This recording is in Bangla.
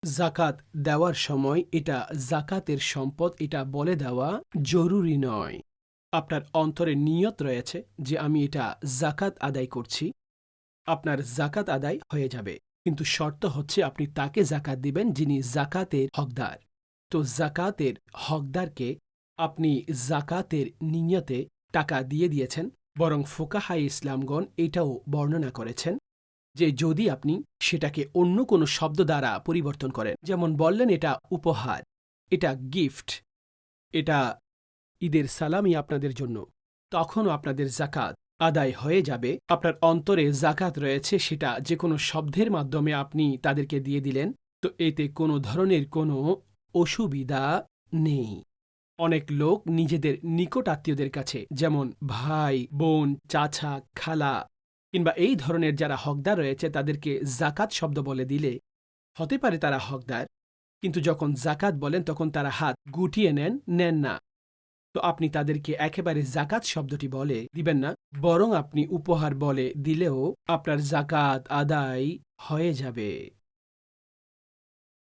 জাকাত দেওয়ার সময় এটা জাকাতের সম্পদ এটা বলে দেওয়া জরুরি নয়। আপনার অন্তরে নিয়ত রয়েছে যে আমি এটা জাকাত আদায় করছি, আপনার জাকাত আদায় হয়ে যাবে। কিন্তু শর্ত হচ্ছে আপনি তাকে জাকাত দিবেন যিনি জাকাতের হকদার। তো জাকাতের হকদারকে আপনি জাকাতের নিয়তে টাকা দিয়ে দিয়েছেন। বরং ফুকাহায়ে ইসলামগণ এটাও বর্ণনা করেছেন যে যদি আপনি সেটাকে অন্য কোনো শব্দ দ্বারা পরিবর্তন করেন, যেমন বললেন এটা উপহার, এটা গিফট, এটা ঈদের সালামি আপনাদের জন্য, তখনও আপনাদের জাকাত আদায় হয়ে যাবে। আপনার অন্তরে জাকাত রয়েছে, সেটা যে কোনো শব্দের মাধ্যমে আপনি তাদেরকে দিয়ে দিলেন, তো এতে কোনো ধরনের কোনো অসুবিধা নেই। অনেক লোক নিজেদের নিকট আত্মীয়দের কাছে, যেমন ভাই, বোন, চাচা, খালা কিংবা এই ধরনের যারা হকদার রয়েছে তাদেরকে জাকাত শব্দ বলে দিলে হতে পারে তারা হকদার, কিন্তু যখন জাকাত বলেন তখন তারা হাত গুটিয়ে নেন না। তো আপনি তাদেরকে একেবারে জাকাত শব্দটি বলে দিবেন না, বরং আপনি উপহার বলে দিলেও আপনার জাকাত আদায় হয়ে যাবে।